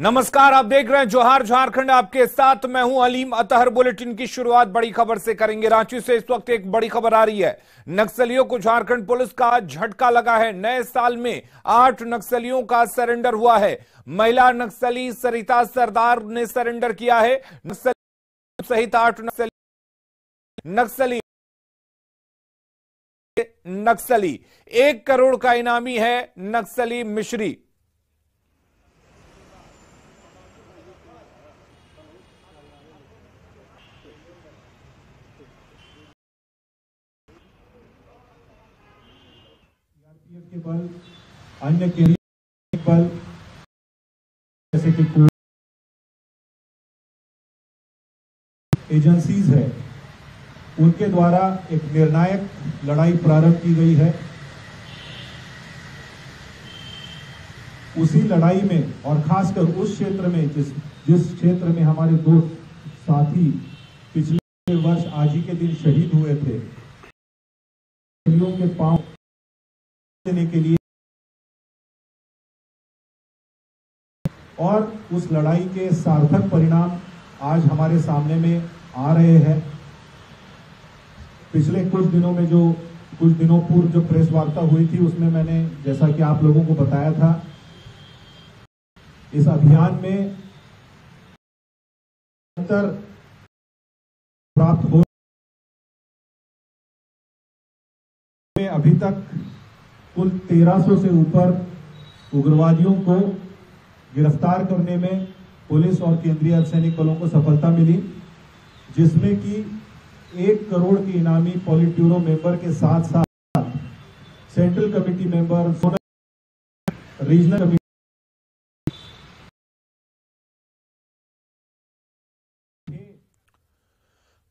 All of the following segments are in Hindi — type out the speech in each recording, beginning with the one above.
नमस्कार, आप देख रहे हैं जोहार झारखंड। आपके साथ मैं हूं अलीम अतहर। बुलेटिन की शुरुआत बड़ी खबर से करेंगे। रांची से इस वक्त एक बड़ी खबर आ रही है। नक्सलियों को झारखंड पुलिस का झटका लगा है। नए साल में 8 नक्सलियों का सरेंडर हुआ है। महिला नक्सली सरिता सरदार ने सरेंडर किया है। नक्सली सहित 8 नक्सली 1 करोड़ का इनामी है नक्सली मिश्री। के बल, अन्य केंद्रीय बल जैसे कि एजेंसीज है, उनके द्वारा एक निर्णायक लड़ाई प्रारंभ की गई है। उसी लड़ाई में और खासकर उस क्षेत्र में जिस क्षेत्र में हमारे 2 साथी पिछले वर्ष आज ही के दिन शहीद हुए थे, के पांव देने के लिए और उस लड़ाई के सार्थक परिणाम आज हमारे सामने में आ रहे हैं। पिछले कुछ दिनों पूर्व जो प्रेस वार्ता हुई थी, उसमें मैंने जैसा कि आप लोगों को बताया था, इस अभियान में अंतर प्राप्त हो अभी तक कुल 1300 से ऊपर उग्रवादियों को गिरफ्तार करने में पुलिस और केंद्रीय अर्धसैनिक बलों को सफलता मिली, जिसमें कि 1 करोड़ के इनामी पॉलिट ब्यूरो मेंबर के साथ साथ central committee member, regional committee.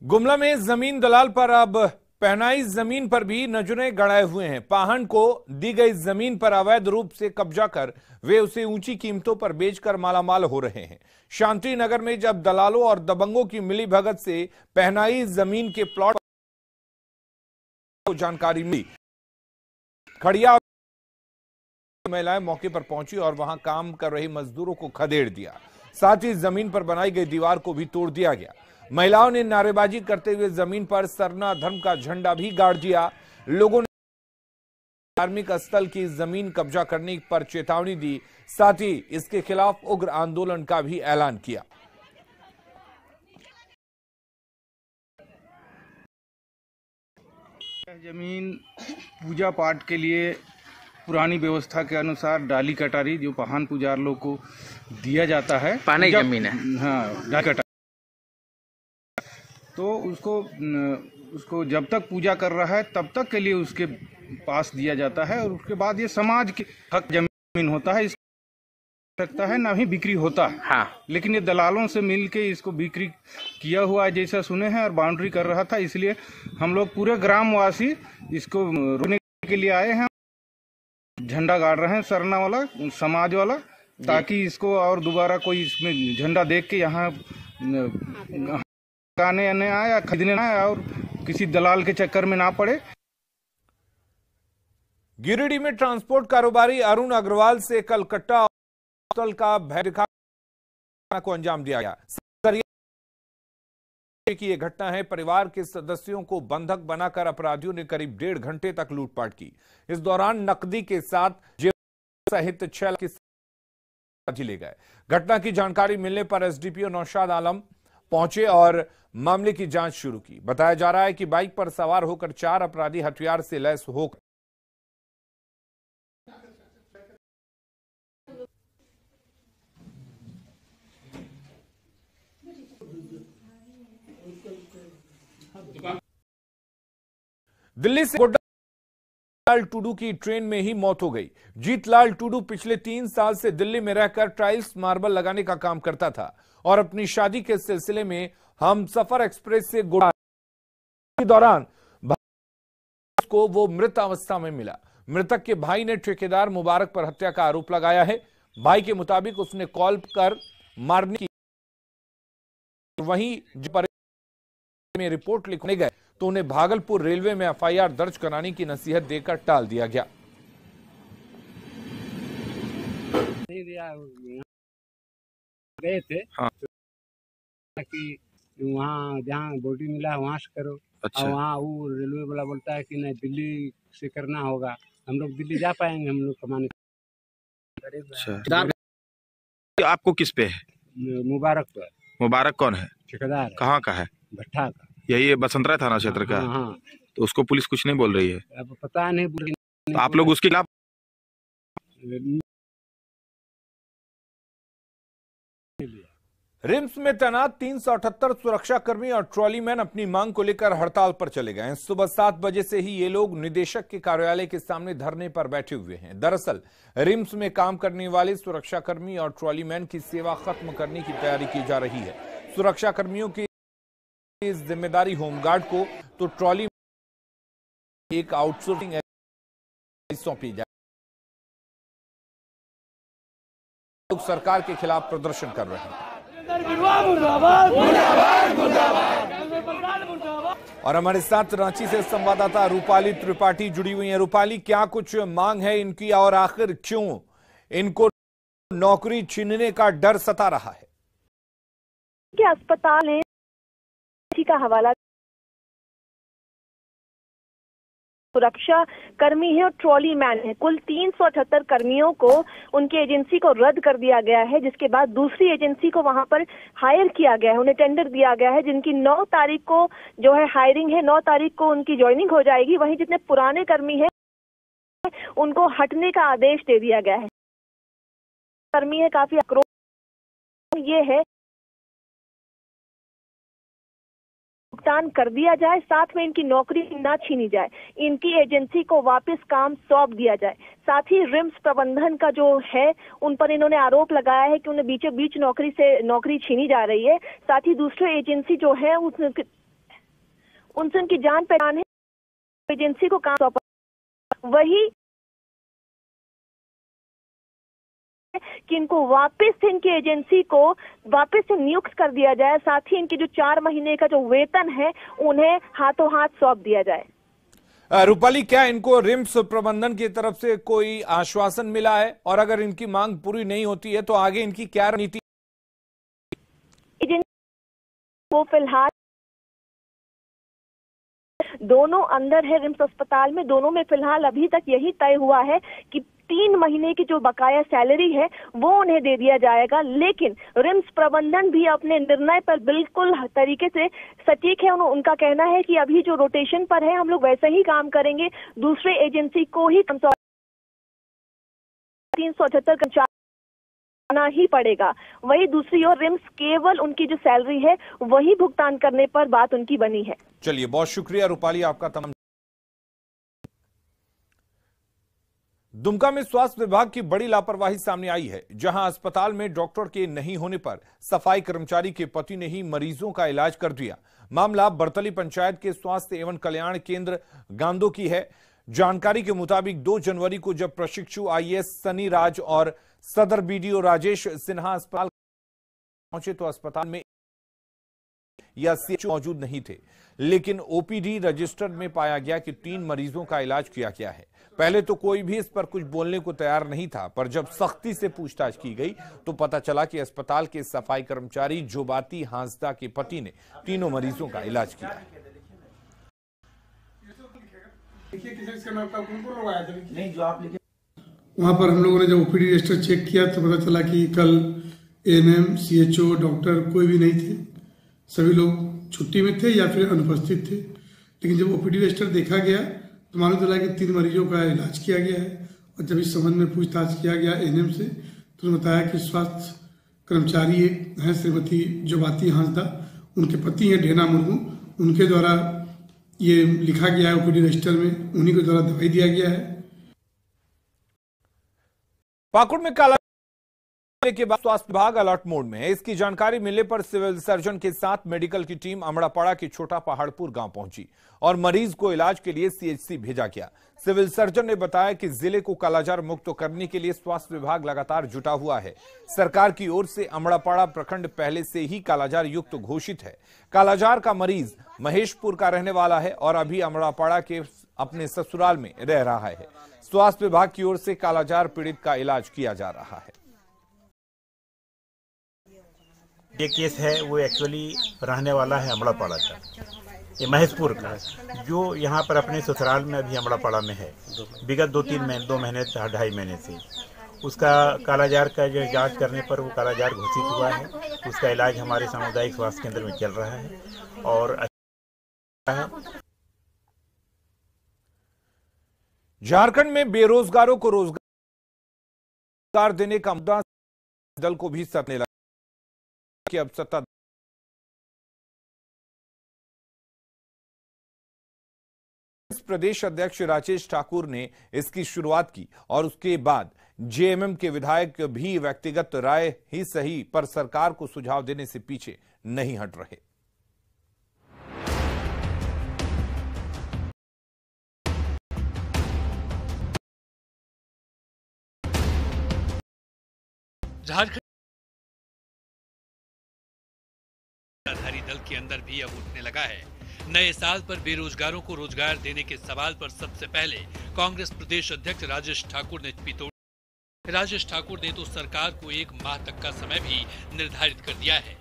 Gumla में जमीन दलाल पर अब पहनाई जमीन पर भी नजरें गड़ाए हुए हैं। पाहन को दी गई जमीन पर अवैध रूप से कब्जा कर वे उसे ऊंची कीमतों पर बेचकर मालामाल हो रहे हैं। शांति नगर में जब दलालों और दबंगों की मिलीभगत से पहनाई जमीन के प्लॉट को जानकारी मिली, खड़िया महिलाएं मौके पर पहुंची और वहां काम कर रहे मजदूरों को खदेड़ दिया। साथ ही जमीन पर बनाई गई दीवार को भी तोड़ दिया गया। महिलाओं ने नारेबाजी करते हुए जमीन पर सरना धर्म का झंडा भी गाड़ दिया। लोगों ने धार्मिक स्थल की जमीन कब्जा करने पर चेतावनी दी, साथ ही इसके खिलाफ उग्र आंदोलन का भी ऐलान किया। जमीन पूजा पाठ के लिए पुरानी व्यवस्था के अनुसार डाली कटारी जो पाहन पुजार लोग को दिया जाता है, पाने की जमीन है। हाँ, डाली कटारी। तो उसको जब तक पूजा कर रहा है तब तक के लिए उसके पास दिया जाता है, और उसके बाद ये समाज के हक जमीन होता है, सकता है ना ही बिक्री होता है। हाँ। लेकिन ये दलालों से मिलके इसको बिक्री किया हुआ है जैसा सुने हैं, और बाउंड्री कर रहा था। इसलिए हम लोग पूरे ग्रामवासी इसको रोकने के लिए आए हैं। झंडा गाड़ रहे हैं सरना वाला, समाज वाला, ताकि इसको और दोबारा कोई इसमें झंडा देख के यहाँ गाने आने आए या खरीदने ना आए और किसी दलाल के चक्कर में ना पड़े। गिरिडीह में ट्रांसपोर्ट कारोबारी अरुण अग्रवाल से कलकत्ता का भय दिखाने को अंजाम दिया गया। की यह घटना है। परिवार के सदस्यों को बंधक बनाकर अपराधियों ने करीब 1.5 घंटे तक लूटपाट की। इस दौरान नकदी के साथ जेवर सहित 6 लाख ले गए। घटना की जानकारी मिलने पर एसडीपीओ नौशाद आलम पहुंचे और मामले की जांच शुरू की। बताया जा रहा है कि बाइक पर सवार होकर 4 अपराधी हथियार से लैस होकर दिल्ली से जीतलाल टुडू की ट्रेन में ही मौत हो गई। जीतलाल टुडू पिछले 3 साल से दिल्ली में रहकर टाइल्स मार्बल लगाने का काम करता था और अपनी शादी के सिलसिले में हमसफर एक्सप्रेस से के दौरान को वो मृत अवस्था में मिला। मृतक के भाई ने ठेकेदार मुबारक पर हत्या का आरोप लगाया है। भाई के मुताबिक उसने कॉल कर मारने की, वहीं में रिपोर्ट लिखने गए तो उन्हें भागलपुर रेलवे में एफआईआर दर्ज कराने की नसीहत देकर टाल दिया गया। गए थे हाँ। कि वहाँ जहाँ बॉडी मिला है वहाँ से करो। अच्छा। और वहाँ वो रेलवे वाला बोलता है कि नहीं दिल्ली से करना होगा। हम लोग दिल्ली जा पाएंगे हम लोग कमाने। अच्छा, आपको किस पे है? मुबारक पर। मुबारक कौन है? ठेकेदार कहाँ का है? भट्ठा का। यही बसंतरा थाना क्षेत्र का? हाँ। तो उसको पुलिस कुछ नहीं बोल रही है? अब पता नहीं। तो आप लोग उसके खिलाफ रिम्स में तैनात 378 सुरक्षाकर्मी और ट्रॉलीमैन अपनी मांग को लेकर हड़ताल पर चले गए हैं। सुबह 7 बजे से ही ये लोग निदेशक के कार्यालय के सामने धरने पर बैठे हुए हैं। दरअसल रिम्स में काम करने वाले सुरक्षाकर्मी और ट्रॉलीमैन की सेवा खत्म करने की तैयारी की जा रही है। सुरक्षाकर्मियों की इस जिम्मेदारी होमगार्ड को तो ट्रॉली एक आउटसोर्सिंग सौंपी जाए। लोग सरकार के खिलाफ प्रदर्शन कर रहे हैं और हमारे साथ रांची से संवाददाता रूपाली त्रिपाठी जुड़ी हुई हैं। रूपाली, क्या कुछ मांग है इनकी और आखिर क्यों इनको नौकरी छीनने का डर सता रहा है? के अस्पताल है का हवाला सुरक्षा कर्मी है और ट्रॉली मैन है। कुल 378 कर्मियों को उनकी एजेंसी को रद्द कर दिया गया है, जिसके बाद दूसरी एजेंसी को वहां पर हायर किया गया है। उन्हें टेंडर दिया गया है, जिनकी 9 तारीख को जो है हायरिंग है, 9 तारीख को उनकी ज्वाइनिंग हो जाएगी। वहीं जितने पुराने कर्मी हैं उनको हटने का आदेश दे दिया गया है। कर्मी है काफी आक्रोश ये है भुगतान कर दिया जाए, साथ में इनकी नौकरी ना छीनी जाए, इनकी एजेंसी को वापस काम सौंप दिया जाए। साथ ही रिम्स प्रबंधन का जो है उन पर इन्होंने आरोप लगाया है कि उन्हें बीचों बीच नौकरी छीनी जा रही है। साथ ही दूसरे एजेंसी जो है उनसे उनकी जान पहचान है, एजेंसी को काम सौंपा। वही कि इनको वापस से इनकी एजेंसी को वापस से नियुक्त कर दिया जाए, साथ ही इनके जो 4 महीने का जो वेतन है उन्हें हाथों हाथ सौंप दिया जाए। रूपाली, क्या इनको रिम्स प्रबंधन की तरफ से कोई आश्वासन मिला है और अगर इनकी मांग पूरी नहीं होती है तो आगे इनकी क्या रणनीति? वो फिलहाल दोनों अंदर है रिम्स अस्पताल में, दोनों में फिलहाल अभी तक यही तय हुआ है कि 3 महीने की जो बकाया सैलरी है वो उन्हें दे दिया जाएगा। लेकिन रिम्स प्रबंधन भी अपने निर्णय पर बिल्कुल तरीके से सटीक है। उनका कहना है कि अभी जो रोटेशन पर है हम लोग वैसे ही काम करेंगे, दूसरे एजेंसी को ही 378 कर्मचारी ही पड़ेगा। वही दूसरी ओर रिम्स केवल उनकी जो सैलरी है वही भुगतान करने पर बात उनकी बनी है। चलिए, बहुत शुक्रिया रूपाली आपका तमाम। दुमका में स्वास्थ्य विभाग की बड़ी लापरवाही सामने आई है, जहां अस्पताल में डॉक्टर के नहीं होने पर सफाई कर्मचारी के पति ने ही मरीजों का इलाज कर दिया। मामला बरतली पंचायत के स्वास्थ्य एवं कल्याण केंद्र गांदो की है। जानकारी के मुताबिक 2 जनवरी को जब प्रशिक्षु आईएएस सनी राज और सदर बीडीओ राजेश सिन्हा अस्पताल पहुंचे तो अस्पताल में या सीएचओ मौजूद नहीं थे, लेकिन ओपीडी रजिस्टर में पाया गया कि 3 मरीजों का इलाज किया गया है। पहले तो कोई भी इस पर कुछ बोलने को तैयार नहीं था, पर जब सख्ती से पूछताछ की गई तो पता चला कि अस्पताल के सफाई कर्मचारी जोबाती हांसदा के पति ने तीनों मरीजों का इलाज किया है। वहाँ पर हम लोगों ने जब ओपीडी रजिस्टर चेक किया तो पता चला कि कल एएनएम, सीएचओ, डॉक्टर कोई भी नहीं थे, सभी लोग छुट्टी में थे या फिर अनुपस्थित थे। लेकिन जब ओपीडी रजिस्टर देखा गया तो मालूम चला कि 3 मरीजों का इलाज किया गया है। और जब इस संबंध में पूछताछ किया गया एएनएम से तो उन्होंने बताया कि स्वास्थ्य कर्मचारी एक हैं श्रीमती जोबाती हांसदा, उनके पति हैं ढेना मुर्मू, उनके द्वारा ये लिखा गया है ओपीडी रजिस्टर में, उन्हीं के द्वारा दवाई दिया गया है। पाकुड़ में काला के बाद स्वास्थ्य विभाग अलर्ट मोड में है। इसकी जानकारी मिलने पर सिविल सर्जन के साथ मेडिकल की टीम अमड़ापाड़ा के छोटा पहाड़पुर गांव पहुंची और मरीज को इलाज के लिए सीएचसी भेजा गया। सिविल सर्जन ने बताया कि जिले को कालाजार मुक्त करने के लिए स्वास्थ्य विभाग लगातार जुटा हुआ है। सरकार की ओर से अमड़ापाड़ा प्रखंड पहले से ही कालाजार युक्त घोषित है। कालाजार का मरीज महेशपुर का रहने वाला है और अभी अमड़ापाड़ा के अपने ससुराल में रह रहा है। स्वास्थ्य विभाग की ओर से कालाजार पीड़ित का इलाज किया जा रहा है। ये केस है वो एक्चुअली रहने वाला है अमड़ापाड़ा का, ये महेशपुर का, जो यहाँ पर अपने ससुराल में अभी अमड़ापाड़ा में है विगत 2 महीने 2.5 महीने से। उसका कालाजार का जो जांच करने पर वो कालाजार घोषित हुआ है। उसका इलाज हमारे सामुदायिक स्वास्थ्य केंद्र में चल रहा है और अच्छा है। झारखंड में बेरोजगारों को रोजगार देने का मुद्दा दल को भी सतने लगा कि अब सत्ता प्रदेश अध्यक्ष राजेश ठाकुर ने इसकी शुरुआत की और उसके बाद जेएमएम के विधायक भी व्यक्तिगत राय ही सही पर सरकार को सुझाव देने से पीछे नहीं हट रहे। झारखंड आधारी दल के अंदर भी अब उठने लगा है। नए साल पर बेरोजगारों को रोजगार देने के सवाल पर सबसे पहले कांग्रेस प्रदेश अध्यक्ष राजेश ठाकुर ने पितौड़। राजेश ठाकुर ने तो सरकार को 1 माह तक का समय भी निर्धारित कर दिया है।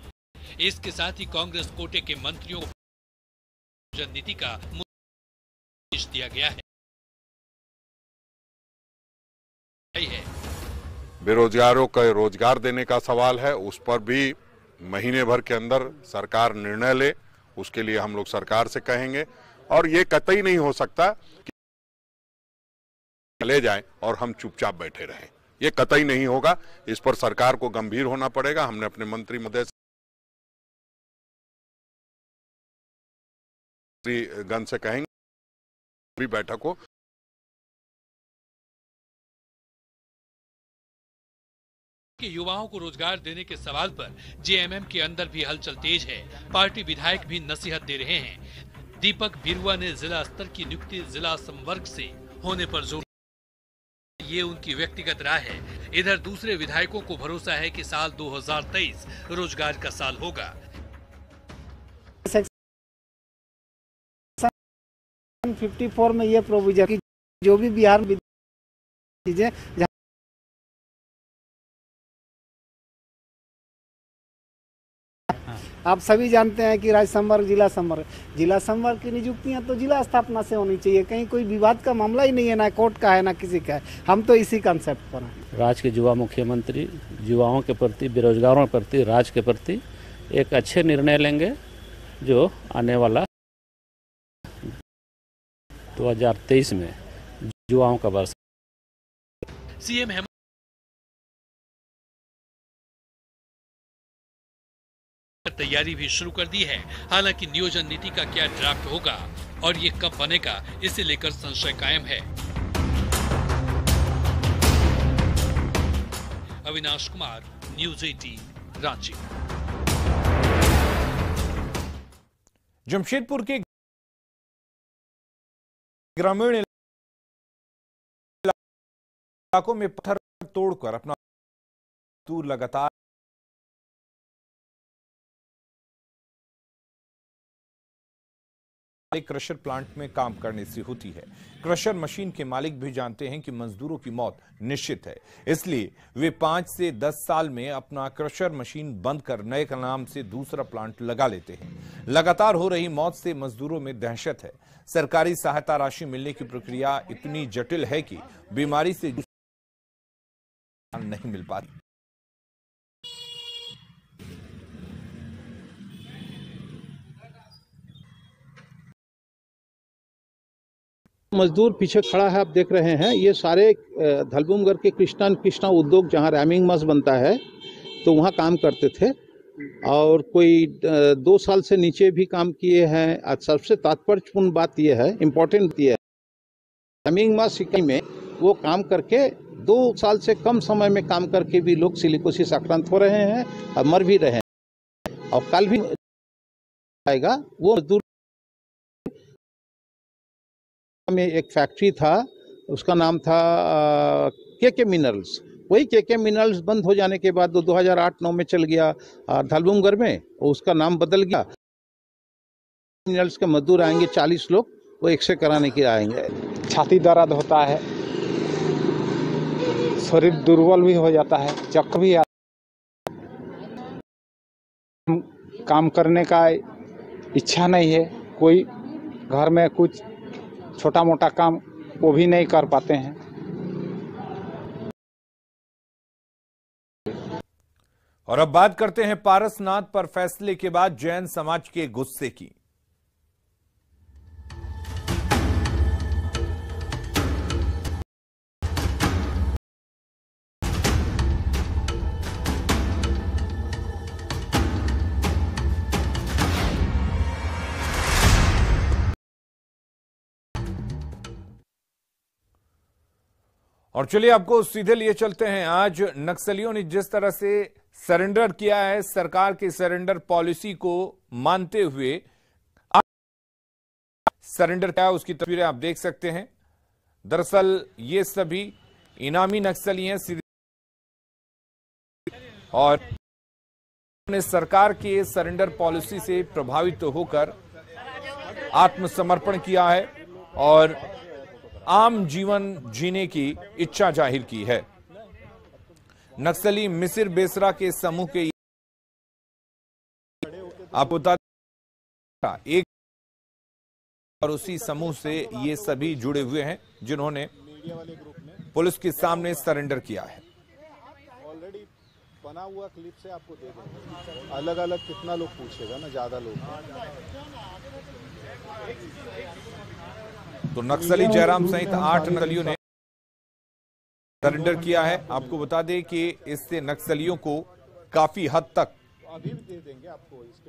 इसके साथ ही कांग्रेस कोटे के मंत्रियों को नीति का निर्देश दिया गया है। बेरोजगारों को रोजगार देने का सवाल है, उस पर भी महीने भर के अंदर सरकार निर्णय ले, उसके लिए हम लोग सरकार से कहेंगे। और ये कतई नहीं हो सकता कि चले जाएं और हम चुपचाप बैठे रहें, ये कतई नहीं होगा। इस पर सरकार को गंभीर होना पड़ेगा। हमने अपने मंत्री महोदय गण से कहेंगे बैठक हो। कि युवाओं को रोजगार देने के सवाल पर जेएमएम के अंदर भी हलचल तेज है। पार्टी विधायक भी नसीहत दे रहे हैं। दीपक बिरुआ ने जिला स्तर की नियुक्ति जिला संवर्ग से होने पर जोर दिया। ये उनकी व्यक्तिगत राय है। इधर दूसरे विधायकों को भरोसा है कि साल 2023 रोजगार का साल होगा। 54 में ये प्रोविजन की जो भी बिहार में चीजें आप सभी जानते हैं कि राज्य संवर्ग जिला संवर्ग की नियुक्तियां तो जिला स्थापना से होनी चाहिए। कहीं कोई विवाद का मामला ही नहीं है, ना कोर्ट का है ना किसी का है। हम तो इसी कंसेप्ट पर हैं। राज्य के युवा मुख्यमंत्री युवाओं के प्रति, बेरोजगारों के प्रति, राज्य के प्रति एक अच्छे निर्णय लेंगे जो आने वाला 2023 में युवाओं का वर्ष। सीएम तैयारी भी शुरू कर दी है। हालांकि नियोजन नीति का क्या ड्राफ्ट होगा और ये कब बनेगा, इसे लेकर संशय कायम है। अविनाश कुमार, न्यूज़ 18 रांची। जमशेदपुर के ग्रामीण इलाकों में पत्थर तोड़कर अपना दूर लगातार क्रशर प्लांट में काम करने से होती है। क्रशर मशीन के मालिक भी जानते हैं कि मजदूरों की मौत निश्चित है, इसलिए वे 5 से 10 साल में अपना क्रशर मशीन बंद कर नए का नाम से दूसरा प्लांट लगा लेते हैं। लगातार हो रही मौत से मजदूरों में दहशत है। सरकारी सहायता राशि मिलने की प्रक्रिया इतनी जटिल है कि बीमारी से नहीं मिल पाती। मजदूर पीछे खड़ा है, आप देख रहे हैं। ये सारे धलबुमगढ़ के कृष्णा उद्योग जहां रैमिंग मस बनता है तो वहां काम करते थे और कोई 2 साल से नीचे भी काम किए हैं। आज सबसे तात्पर्यपूर्ण बात यह है, इम्पोर्टेंट ये है, रैमिंग मस इकाई में वो काम करके 2 साल से कम समय में काम करके भी लोग सिलिकोसिस आक्रांत हो रहे हैं और मर भी रहे हैं। और कल भी आएगा वो मजदूर में एक फैक्ट्री था, उसका नाम था के मिनरल्स। वही के मिनरल्स बंद हो जाने के बाद 2008-9 में चल गया धलबुमगढ़ में, उसका नाम बदल गया। मिनरल्स के मजदूर आएंगे 40 लोग, वो एक्सरे कराने के आएंगे। छाती दर्द होता है, शरीर दुर्बल भी हो जाता है, चक्कर भी काम करने का इच्छा नहीं है, कोई घर में कुछ छोटा मोटा काम वो भी नहीं कर पाते हैं। और अब बात करते हैं पारसनाथ पर फैसले के बाद जैन समाज के गुस्से की। और चलिए आपको सीधे लिए चलते हैं। आज नक्सलियों ने जिस तरह से सरेंडर किया है, सरकार की सरेंडर पॉलिसी को मानते हुए सरेंडर किया, उसकी तस्वीरें आप देख सकते हैं। दरअसल ये सभी इनामी नक्सली हैं और उन्होंने सरकार के सरेंडर पॉलिसी से प्रभावित होकर आत्मसमर्पण किया है और आम जीवन जीने की इच्छा जाहिर की है। नक्सली मिसिर बेसरा के समूह के आपको बता एक और उसी समूह से ये सभी जुड़े हुए हैं जिन्होंने पुलिस के सामने सरेंडर किया है। ऑलरेडी बना हुआ क्लिप से आपको दे देंगे, अलग अलग कितना लोग पूछेगा ना, ज्यादा लोग। तो नक्सली जयराम सहित 8 नक्सलियों ने सरेंडर किया है। आपको बता दें कि इससे नक्सलियों को काफी हद तक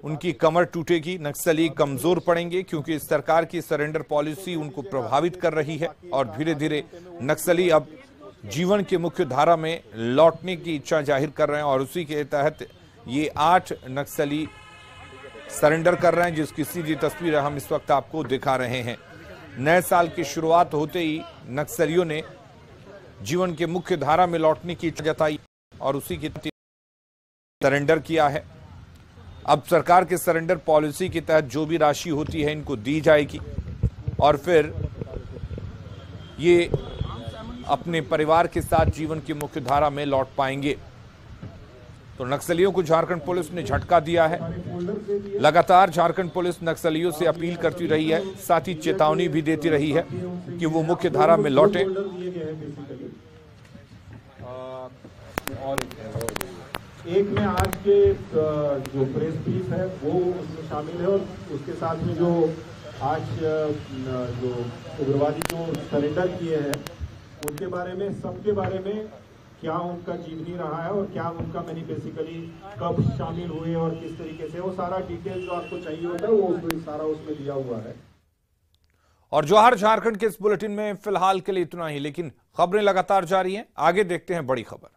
उनकी कमर टूटेगी, नक्सली कमजोर पड़ेंगे क्योंकि सरकार की सरेंडर पॉलिसी उनको प्रभावित कर रही है और धीरे धीरे नक्सली अब जीवन के मुख्य धारा में लौटने की इच्छा जाहिर कर रहे हैं और उसी के तहत ये 8 नक्सली सरेंडर कर रहे हैं, जिसकी सीधी तस्वीर हम इस वक्त आपको दिखा रहे हैं। नए साल की शुरुआत होते ही नक्सलियों ने जीवन के मुख्य धारा में लौटने की इच्छा जताई और उसी की सरेंडर किया है। अब सरकार के सरेंडर पॉलिसी के तहत जो भी राशि होती है इनको दी जाएगी और फिर ये अपने परिवार के साथ जीवन की मुख्य धारा में लौट पाएंगे। तो नक्सलियों को झारखंड पुलिस ने झटका दिया है। लगातार झारखंड पुलिस नक्सलियों से अपील करती रही है, साथ ही चेतावनी भी देती रही है कि वो मुख्य धारा में लौटे। और एक में आज के जो प्रेस ब्रीफ है वो उसमें शामिल है और उसके साथ में जो आज जो उग्रवादी जो सरेंडर किए हैं उनके बारे में, सबके बारे में क्या उनका जीवनी रहा है और क्या उनका बेसिकली कब शामिल हुए और किस तरीके से, वो सारा डिटेल जो आपको चाहिए होता है वो उसमें सारा उसमें दिया हुआ है। और जौहर झारखंड के इस बुलेटिन में फिलहाल के लिए इतना ही, लेकिन खबरें लगातार जारी हैं। आगे देखते हैं बड़ी खबर।